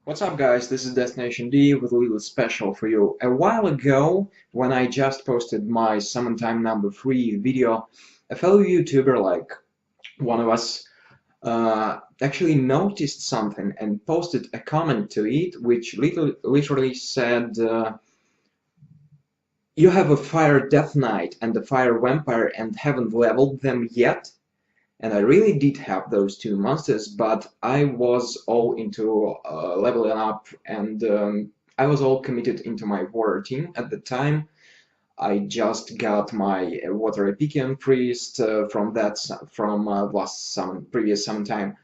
What's up guys, this is Destination D with a little special for you. A while ago, when I just posted my Summon Time number 3 video, a fellow YouTuber like one of us actually noticed something and posted a comment to it which literally said you have a Fire Death Knight and a Fire Vampire and haven't leveled them yet? And I really did have those two monsters, but I was all into leveling up and I was all committed into my water team at the time. I just got my water Epician priest from previous summon time,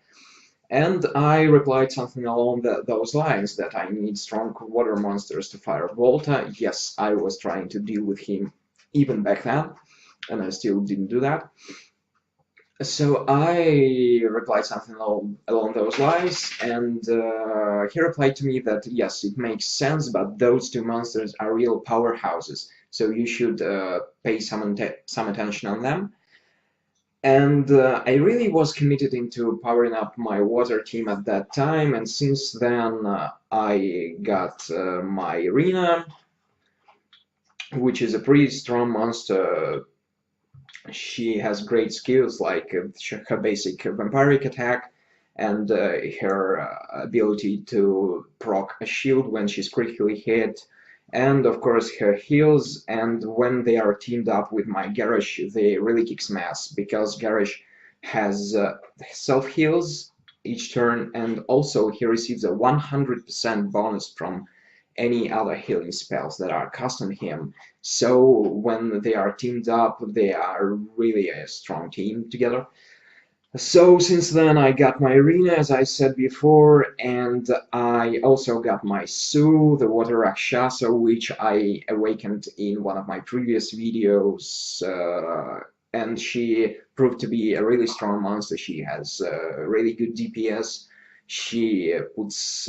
and I replied something along those lines that I need strong water monsters to fire Volta. Yes, I was trying to deal with him even back then, and I still didn't do that. So I replied something along those lines, and he replied to me that yes, it makes sense, but those two monsters are real powerhouses, so you should pay some attention on them. And I really was committed into powering up my water team at that time, and since then I got my Arena, which is a pretty strong monster. She has great skills like her basic vampiric attack and her ability to proc a shield when she's critically hit, and of course her heals. And when they are teamed up with my Garrosh, they really kicks ass because Garrosh has self heals each turn, and also he receives a 100% bonus from any other healing spells that are cast on him. So when they are teamed up, they are really a strong team together. So since then I got my Arena, as I said before, and I also got my Sue, the Water Rakshasa, which I awakened in one of my previous videos, and she proved to be a really strong monster. She has really good DPS. She puts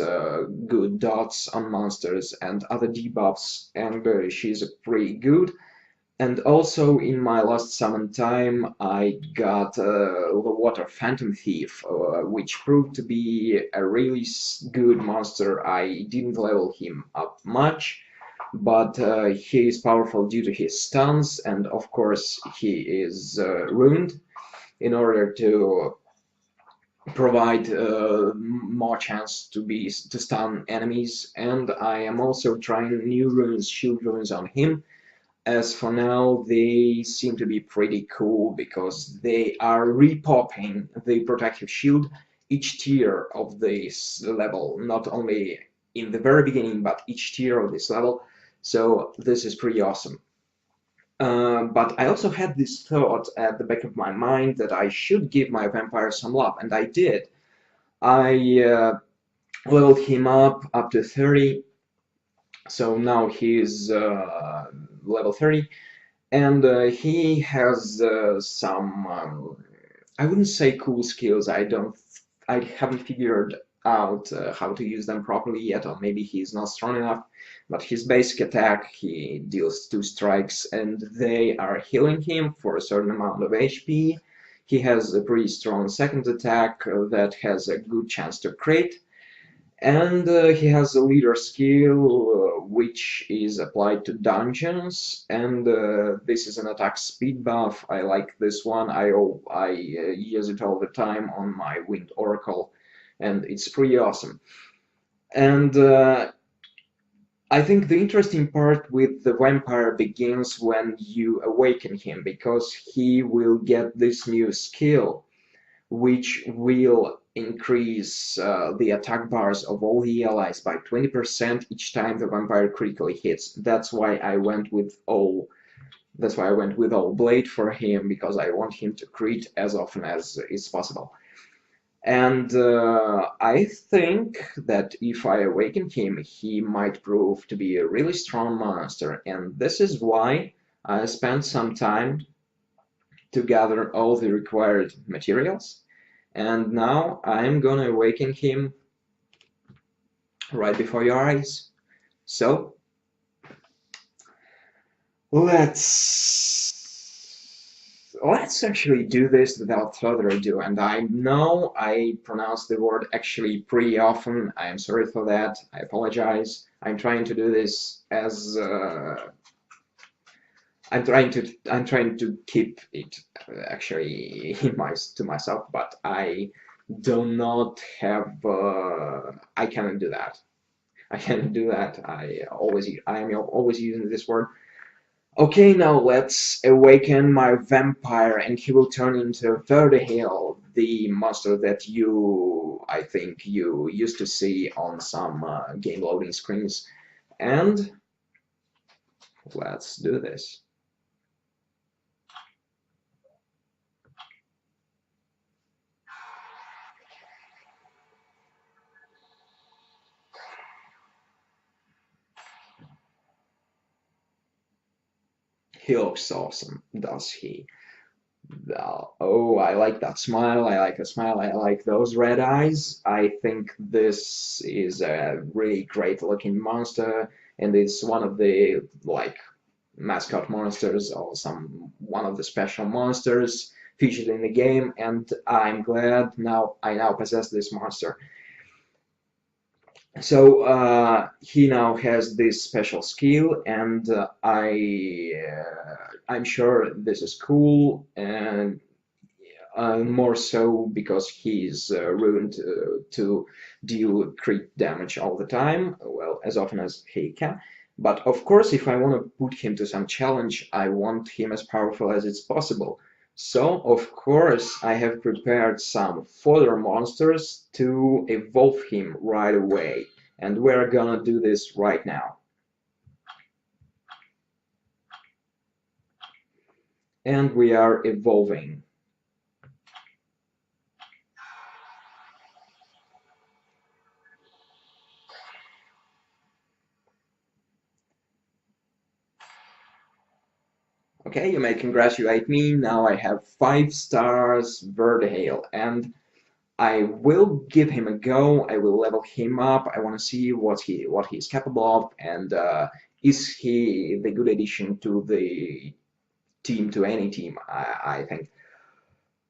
good dots on monsters and other debuffs, and she's pretty good. And also in my last summon time, I got the Water Phantom Thief, which proved to be a really good monster. I didn't level him up much, but he is powerful due to his stuns, and of course he is ruined in order to provide more chance to stun enemies. And I am also trying new runes, shield runes on him. As for now, they seem to be pretty cool because they are repopping the protective shield each tier of this level, not only in the very beginning, but each tier of this level. So this is pretty awesome. But I also had this thought at the back of my mind that I should give my vampire some love, and I did. I leveled him up to 30, so now he's level 30, and he has some I wouldn't say cool skills. I haven't figured out how to use them properly yet, or maybe he's not strong enough. But his basic attack, he deals 2 strikes, and they are healing him for a certain amount of HP. He has a pretty strong second attack that has a good chance to crit. And he has a leader skill which is applied to dungeons, and this is an attack speed buff. I like this one. I use it all the time on my Wind Oracle, and it's pretty awesome. And I think the interesting part with the vampire begins when you awaken him, because he will get this new skill which will increase the attack bars of all the allies by 20% each time the vampire critically hits. That's why I went with all blade for him, because I want him to crit as often as is possible. And I think that if I awaken him, he might prove to be a really strong monster, and this is why I spent some time to gather all the required materials. And now I'm gonna awaken him right before your eyes. So let's actually do this without further ado. And I know I pronounce the word actually pretty often. I am sorry for that. I apologize. I'm trying to do this as I'm trying to keep it actually to myself, but I do not have I cannot do that. I cannot do that. I am always using this word. Okay, now let's awaken my vampire, and he will turn into Verdehile, the monster that I think you used to see on some game loading screens. And let's do this. He looks awesome, does he? Oh, I like that smile. I like the smile. I like those red eyes. I think this is a really great looking monster, and it's one of the like mascot monsters or one of the special monsters featured in the game. And I'm glad I now possess this monster. So he now has this special skill, and I'm sure this is cool, and more so because he's ruined to deal crit damage all the time, well, as often as he can. But of course, if I want to put him to some challenge, I want him as powerful as it's possible. So, of course, I have prepared some fodder monsters to evolve him right away. And we're gonna do this right now. And we are evolving. Okay, you may congratulate me. Now I have 5 stars Verdehile, and I will give him a go. I will level him up. I want to see what he's capable of, and is he the good addition to the team, to any team, I think.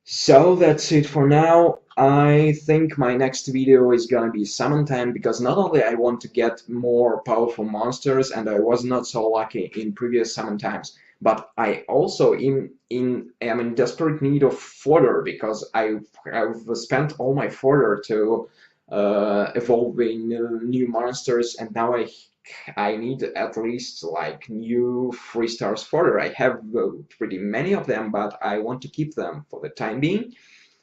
So that's it for now. I think my next video is gonna be summon time, because not only I want to get more powerful monsters, and I was not so lucky in previous summon times, but I also am in desperate need of fodder, because I've spent all my fodder to evolving new monsters, and now I need at least like new 3 stars fodder. I have pretty many of them, but I want to keep them for the time being.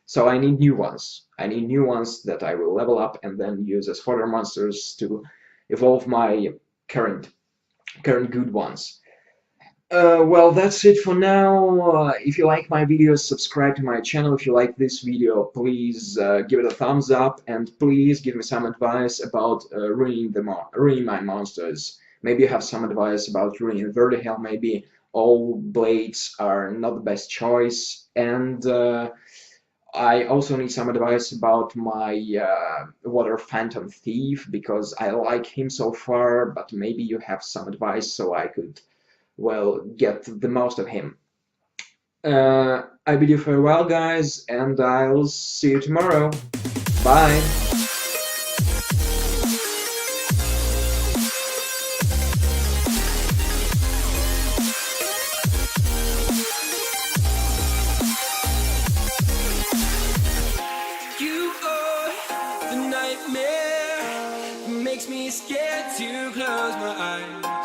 So I need new ones. I need new ones that I will level up and then use as fodder monsters to evolve my current good ones. Well, that's it for now. If you like my videos, subscribe to my channel. If you like this video, please give it a thumbs up, and please give me some advice about ruining my monsters. Maybe you have some advice about ruining Verdehile. Maybe all blades are not the best choice, and I also need some advice about my Water Phantom Thief, because I like him so far, but maybe you have some advice so I could, well, get the most of him. I bid you farewell, guys, and I'll see you tomorrow. Bye! You are the nightmare, makes me scared to close my eyes.